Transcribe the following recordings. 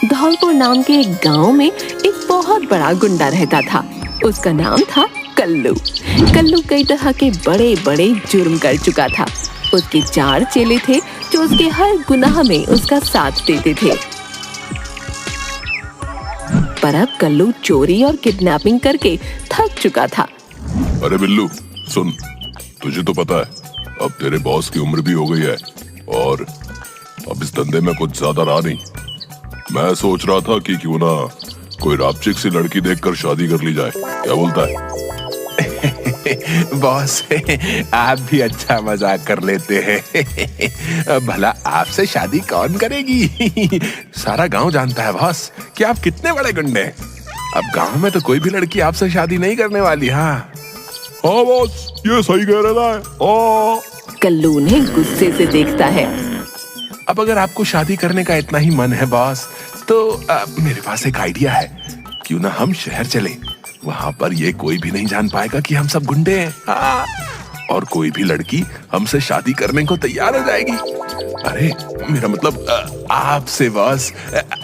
धौलपुर नाम के एक गांव में एक बहुत बड़ा गुंडा रहता था। उसका नाम था कल्लू। कल्लू कई तरह के बड़े बड़े जुर्म कर चुका था। उसके 4 चेले थे जो उसके हर गुनाह में उसका साथ देते थे। पर अब कल्लू चोरी और किडनैपिंग करके थक चुका था। अरे बिल्लू सुन, तुझे तो पता है अब तेरे बॉस की उम्र भी हो गई है और अब इस धंधे में कुछ ज्यादा रहा नहीं। मैं सोच रहा था कि क्यों ना कोई रापचिक सी लड़की देखकर शादी कर ली जाए, क्या बोलता है? बॉस आप भी अच्छा मजाक कर लेते हैं। भला आपसे शादी कौन करेगी? सारा गांव जानता है बॉस कि आप कितने बड़े गुंडे हैं। अब गांव में तो कोई भी लड़की आपसे शादी नहीं करने वाली। हाँ बॉस ये सही कह रहा है। कल्लू ने गुस्से से देखता है। अब अगर आपको शादी करने का इतना ही मन है बॉस, तो मेरे पास एक आइडिया है। क्यों ना हम शहर चले, वहां पर ये कोई भी नहीं जान पाएगा कि हम सब गुंडे हैं। हाँ। और कोई भी लड़की हमसे शादी करने को तैयार हो जाएगी। अरे मेरा मतलब आपसे बॉस,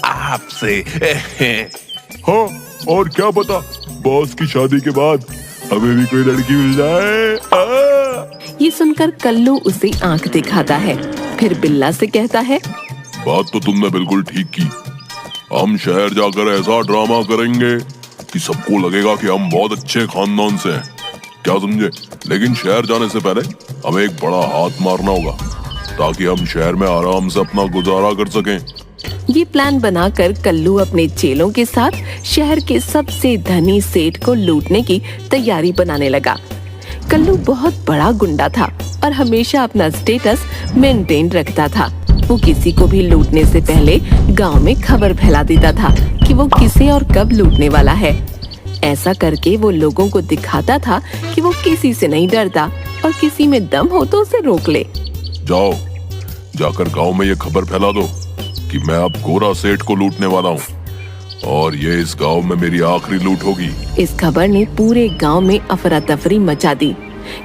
आपसे। हाँ, और क्या पता बॉस की शादी के बाद हमें भी कोई लड़की मिल जाए। ये सुनकर कल्लू उसे आंख दिखाता है, फिर बिल्ला से कहता है, बात तो तुमने बिल्कुल ठीक की। हम शहर जाकर ऐसा ड्रामा करेंगे कि सबको लगेगा कि हम बहुत अच्छे खानदान से हैं, क्या समझे? लेकिन शहर जाने से पहले हमें एक बड़ा हाथ मारना होगा ताकि हम शहर में आराम से अपना गुजारा कर सकें। ये प्लान बनाकर कल्लू अपने चेलों के साथ शहर के सबसे धनी सेठ को लूटने की तैयारी बनाने लगा। कल्लू बहुत बड़ा गुंडा था और हमेशा अपना स्टेटस मेंटेन रखता था। वो किसी को भी लूटने से पहले गांव में खबर फैला देता था कि वो किसे और कब लूटने वाला है। ऐसा करके वो लोगों को दिखाता था कि वो किसी से नहीं डरता और किसी में दम हो तो उसे रोक ले। जाओ, जाकर गांव में ये खबर फैला दो कि मैं अब गोरा सेठ को लूटने वाला हूँ और ये इस गांव में मेरी आखिरी लूट होगी। इस खबर ने पूरे गांव में अफरा तफरी मचा दी।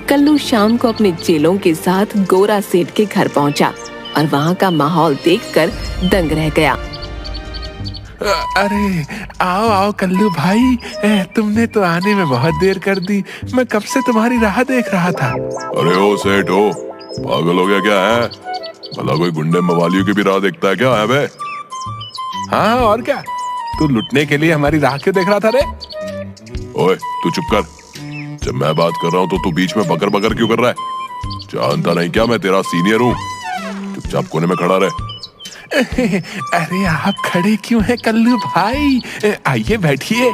कल्लू शाम को अपने चेलों के साथ गोरा सेठ के घर पहुंचा और वहां का माहौल देखकर दंग रह गया। अरे आओ आओ कल्लू भाई, तुमने तो आने में बहुत देर कर दी। मैं कब से तुम्हारी राह देख रहा था। अरे ओ सेठ हो, पागल हो गया क्या है? भला कोई गुंडे मवालियों की भी राह देखता है क्या है बे? हाँ और क्या, तू लुटने के लिए हमारी राह क्यों देख रहा था रे? ओए तू चुप कर, जब मैं बात कर रहा हूँ तो तू बीच में बकर बकर क्यों कर रहा है? जानता नहीं क्या मैं तेरा सीनियर हूँ? चुपचाप कोने में खड़ा रहे। अरे आप खड़े क्यों हैं कल्लू भाई? आइए बैठिए,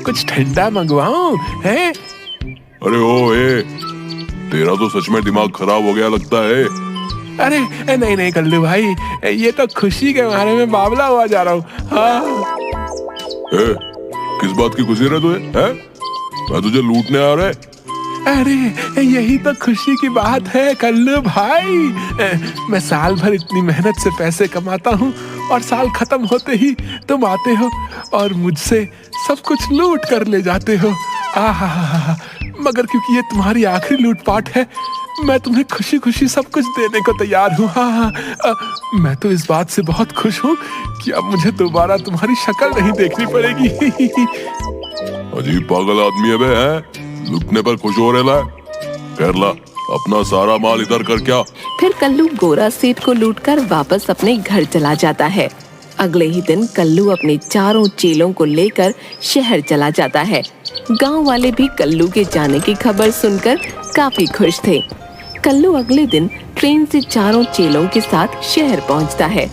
कुछ ठंडा मंगवाऊं है? अरे ओ ए, तेरा तो सच में दिमाग खराब हो गया लगता है। अरे नहीं नहीं कल्लू भाई, ये तो खुशी के मारे में बावला हुआ जा रहा हूँ। हाँ। किस बात की खुशी रहे तुझे? हैं? मैं तुझे लूटने आ रहा है? अरे यही तो खुशी की बात है कल्लू भाई। मैं साल भर इतनी मेहनत से पैसे कमाता हूँ और साल खत्म होते ही तुम आते हो और मुझसे सब कुछ लूट कर ले जाते हो। आहा, मगर क्योंकि ये तुम्हारी आखिरी लूटपाट है, मैं तुम्हें खुशी खुशी सब कुछ देने को तैयार हूँ। हाँ, मैं तो इस बात से बहुत खुश हूँ कि अब मुझे दोबारा तुम्हारी शक्ल नहीं देखनी पड़ेगी। अजीब पागल आदमी है बे, हैं? लूटने पर खुश हो रहा है? कर ला अपना सारा माल इधर कर। क्या? फिर कल्लू गोरा सेठ को लूटकर वापस अपने घर चला जाता है। अगले ही दिन कल्लू अपने चारों चेलों को लेकर शहर चला जाता है। गांव वाले भी कल्लू के जाने की खबर सुनकर काफी खुश थे। कल्लू अगले दिन ट्रेन से चारों चेलों के साथ शहर पहुंचता है।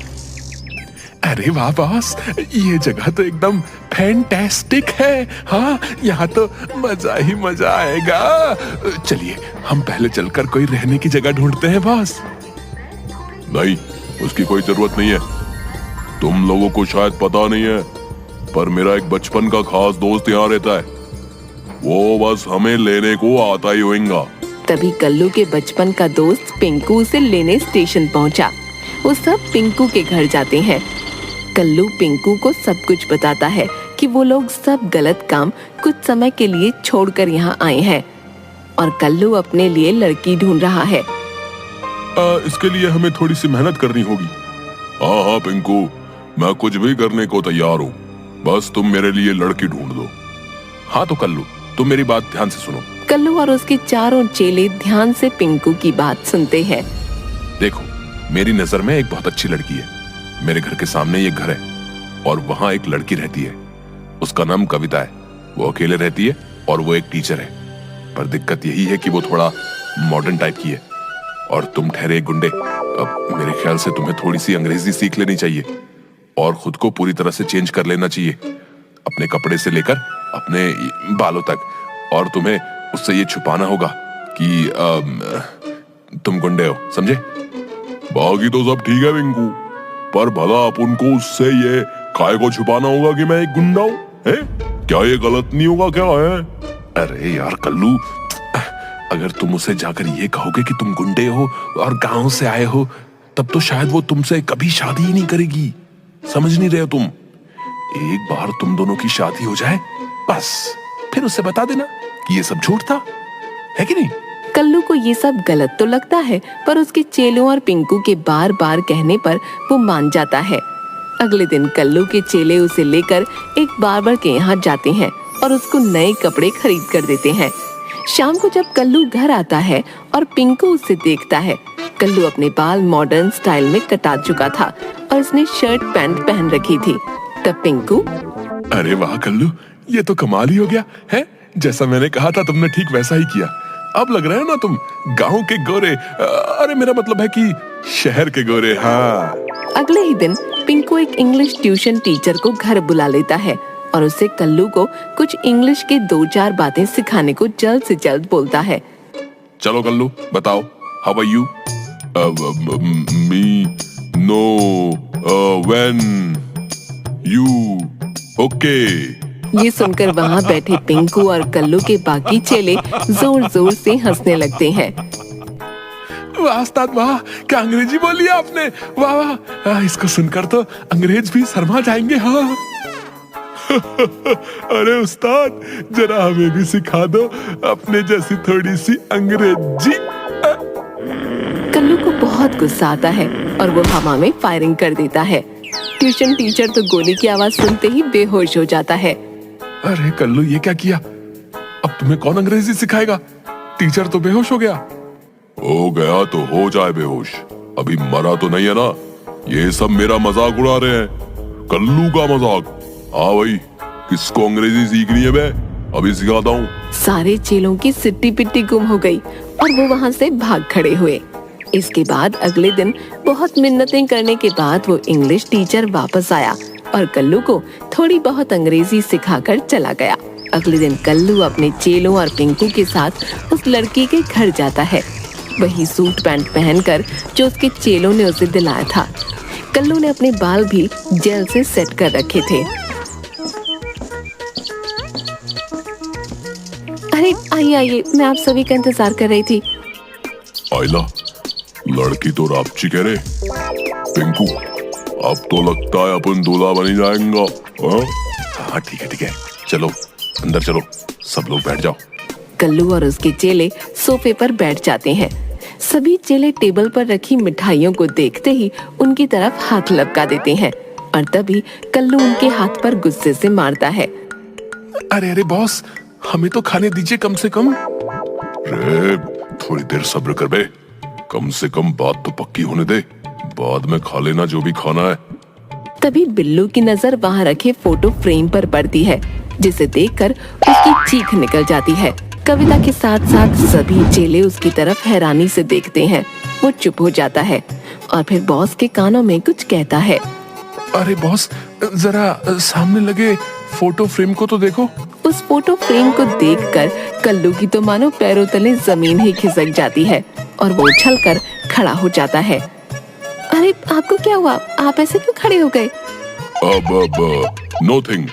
अरे वाह बॉस, ये जगह तो एकदम फैंटास्टिक है। हाँ, यहाँ तो मजा ही मजा आएगा। चलिए हम पहले चलकर कोई रहने की जगह ढूंढते हैं बॉस। नहीं, उसकी कोई जरूरत नहीं है। तुम लोगों को शायद पता नहीं है, पर मेरा एक बचपन का खास दोस्त यहाँ रहता है। वो बस हमें लेने को आता ही होगा। तभी कल्लू के बचपन का दोस्त पिंकू उसे लेने स्टेशन पहुंचा। वो सब पिंकू के घर जाते हैं। कल्लू पिंकू को सब कुछ बताता है कि वो लोग सब गलत काम कुछ समय के लिए छोड़कर यहाँ आए हैं और कल्लू अपने लिए लड़की ढूंढ रहा है। इसके लिए हमें थोड़ी सी मेहनत करनी होगी। हाँ हाँ पिंकू, मैं कुछ भी करने को तैयार हूँ, बस तुम मेरे लिए लड़की ढूंढ दो। हाँ तो कल्लू, तुम मेरी बात ध्यान से सुनो। कल्लू और उसके चारों चेले ध्यान से पिंकू की बात सुनते हैं। देखो, मेरी नजर में एक बहुत अच्छी लड़की है। मेरे घर के सामने एक घर है और वहां एक लड़की रहती है। उसका नाम कविता है। वो अकेले रहती है और वो एक टीचर है। पर दिक्कत यही है कि वो थोड़ा मॉडर्न टाइप की है और तुम ठहरे एक गुंडे। अब मेरे ख्याल से तुम्हें थोड़ी सी अंग्रेजी सीख लेनी चाहिए और खुद को पूरी तरह से चेंज कर लेना चाहिए, अपने कपड़े से लेकर अपने बालों तक। और तुम्हें उससे ये छुपाना होगा कि तुम गुंडे हो, समझे? बाकी तो सब ठीक है पिंकू, पर भला अपन को उससे ये काय को छुपाना होगा कि मैं एक गुंडा हूँ? क्या ये गलत नहीं होगा क्या है? अरे यार कल्लू, अगर तुम उसे जाकर ये कहोगे कि तुम गुंडे हो और गांव से आए हो, तब तो शायद वो तुमसे कभी शादी ही नहीं करेगी। समझ नहीं रहे हो तुम? एक बार तुम दोनों की शादी हो जाए, बस फिर उसे बता देना कि ये सब झूठ था, है कि नहीं? कल्लू को ये सब गलत तो लगता है, पर उसके चेलों और पिंकू के बार बार कहने पर वो मान जाता है। अगले दिन कल्लू के चेले उसे लेकर एक बार्बर के यहाँ जाते हैं और उसको नए कपड़े खरीद कर देते हैं। शाम को जब कल्लू घर आता है और पिंकू उसे देखता है, कल्लू अपने बाल मॉडर्न स्टाइल में कटा चुका था और उसने शर्ट पैंट पहन रखी थी। तब पिंकू, अरे वाह कल्लू, ये तो कमाल ही हो गया है। जैसा मैंने कहा था तुमने ठीक वैसा ही किया। अब लग रहा है ना तुम गांव के गोरे, अरे मेरा मतलब है कि शहर के गोरे। हाँ। अगले ही दिन पिंकू एक इंग्लिश ट्यूशन टीचर को घर बुला लेता है और उससे कल्लू को कुछ इंग्लिश के 2-4 बातें सिखाने को जल्द से जल्द बोलता है। चलो कल्लू, बताओ, how are you? Me no when you okay. ये सुनकर वहाँ बैठे पिंकू और कल्लू के बाकी चेले जोर जोर से हंसने लगते हैं। वाह उस्ताद वाह, क्या अंग्रेजी बोली आपने, वाह वाह। इसको सुनकर तो अंग्रेज भी शर्मा जाएंगे। हाँ। अरे उस्ताद, जरा हमें भी सिखा दो अपने जैसी थोड़ी सी अंग्रेजी। कल्लू को बहुत गुस्सा आता है और वो हवा में फायरिंग कर देता है। ट्यूशन टीचर तो गोली की आवाज सुनते ही बेहोश हो जाता है। अरे कल्लू, ये क्या किया? अब तुम्हें कौन अंग्रेजी सिखाएगा? टीचर तो बेहोश हो गया। हो गया तो हो जाए बेहोश, अभी मरा तो नहीं है ना। ये सब मेरा मजाक उड़ा रहे हैं, कल्लू का मजाक। हाँ भाई, किसको अंग्रेजी सीखनी है? मैं अभी सिखाता हूँ। सारे चेलों की सिट्टी पिट्टी गुम हो गई और वो वहाँ से भाग खड़े हुए। इसके बाद अगले दिन बहुत मिन्नतें करने के बाद वो इंग्लिश टीचर वापस आया और कल्लू को थोड़ी बहुत अंग्रेजी सिखाकर चला गया। अगले दिन कल्लू अपने चेलों और पिंकू के साथ उस लड़की के घर जाता है, वही सूट पैंट पहनकर जो उसके चेलों ने उसे दिलाया था। कल्लू ने अपने बाल भी जेल से सेट कर रखे थे। अरे आइए आइए, मैं आप सभी का इंतजार कर रही थी। आइला, लड़की तो रापची कह रहे। पिंकू, अब तो लगता है अपन दूल्हा बनी जाएंगा। हाँ ठीक है, चलो अंदर चलो, सब लोग बैठ जाओ। कल्लू और उसके चेले सोफे पर बैठ जाते हैं। सभी चेले टेबल पर रखी मिठाइयों को देखते ही उनकी तरफ हाथ लपका देते हैं और तभी कल्लू उनके हाथ पर गुस्से से मारता है। अरे बॉस, हमें तो खाने दीजिए कम से कम। रे, थोड़ी देर सब्र कर बे, कम से कम बात तो पक्की होने दे, बाद में खा लेना जो भी खाना है। तभी बिल्लू की नजर वहाँ रखे फोटो फ्रेम पर पड़ती है, जिसे देखकर उसकी चीख निकल जाती है। कविता के साथ साथ सभी चेले उसकी तरफ हैरानी से देखते हैं। वो चुप हो जाता है और फिर बॉस के कानों में कुछ कहता है। अरे बॉस, जरा सामने लगे फोटो फ्रेम को तो देखो। उस फोटो फ्रेम को देखकर कल्लू की तो मानो पैरों तले जमीन ही खिसक जाती है और वो उछलकर खड़ा हो जाता है। अरे आपको क्या हुआ? आप ऐसे क्यों खड़े हो गए? नोथिंग,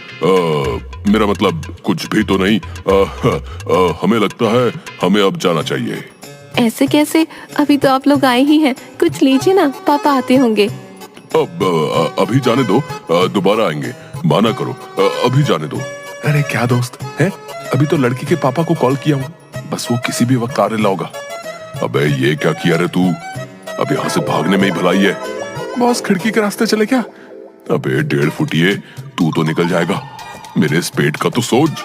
मेरा मतलब कुछ भी तो नहीं। हमें लगता है हमें अब जाना चाहिए। ऐसे कैसे? अभी तो आप लोग आए ही हैं, कुछ लीजिए ना, पापा आते होंगे। अब अभी जाने दो, दोबारा आएंगे, माना करो, अभी जाने दो। अरे क्या दोस्त है, अभी तो लड़की के पापा को कॉल किया हूँ, बस वो किसी भी वक्त आने लाओगा। अबे ये क्या किया रे तू? अब यहाँ से भागने में ही भलाई है। बॉस खिड़की के रास्ते चले क्या? अबे 1.5 फुटिए, तू तो निकल जाएगा, मेरे इस पेट का तो सोच।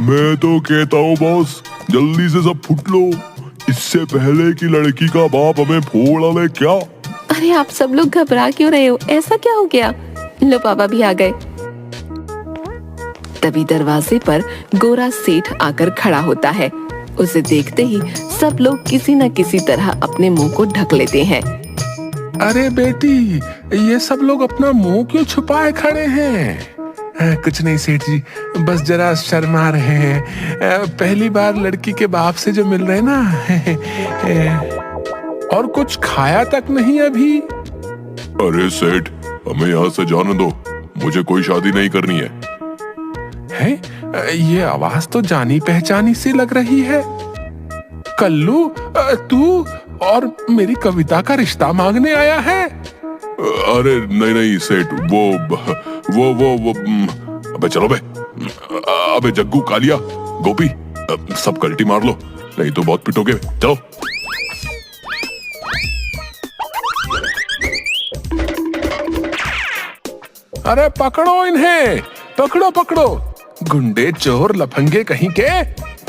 मैं तो कहता हूँ बॉस, जल्दी से सब फुट लो, इससे पहले कि लड़की का बाप हमें फोड़ ले। क्या? अरे आप सब लोग घबरा क्यों रहे हो? ऐसा क्या हो गया? लो पापा भी आ गए। तभी दरवाजे पर गोरा सेठ आकर खड़ा होता है। उसे देखते ही सब लोग किसी न किसी तरह अपने मुंह को ढक लेते हैं। अरे बेटी, ये सब लोग अपना मुंह क्यों छुपाए खड़े हैं? कुछ नहीं सेठ जी, बस जरा शर्मा रहे हैं। पहली बार लड़की के बाप से जो मिल रहे हैं ना। और कुछ खाया तक नहीं अभी। अरे सेठ, हमें यहाँ से जाने दो, मुझे कोई शादी नहीं करनी है। ये आवाज तो जानी पहचानी सी लग रही है। कल्लू, तू और मेरी कविता का रिश्ता मांगने आया है? अरे नहीं सेठ, वो अबे चलो बे। अबे जग्गू, कालिया, गोपी, सब कल्टी मार लो, नहीं तो बहुत पिटोगे। चलो। अरे पकड़ो इन्हें, पकड़ो पकड़ो, गुंडे चोर लफंगे कहीं के।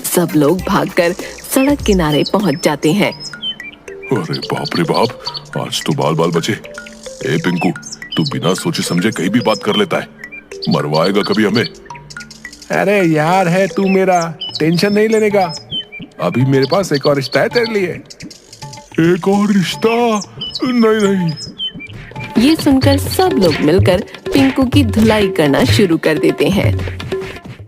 सब लोग भागकर सड़क किनारे पहुंच जाते हैं। अरे बाप रे बाप, आज तो बाल बाल बचे। ए पिंकू, तू बिना सोचे समझे कहीं भी बात कर लेता है, मरवाएगा कभी हमें। अरे यार है तू मेरा, टेंशन नहीं लेने का। अभी मेरे पास एक और रिश्ता है तेरे लिए। एक और रिश्ता? नहीं। ये सुनकर सब लोग मिलकर पिंकू की धुलाई करना शुरू कर देते हैं।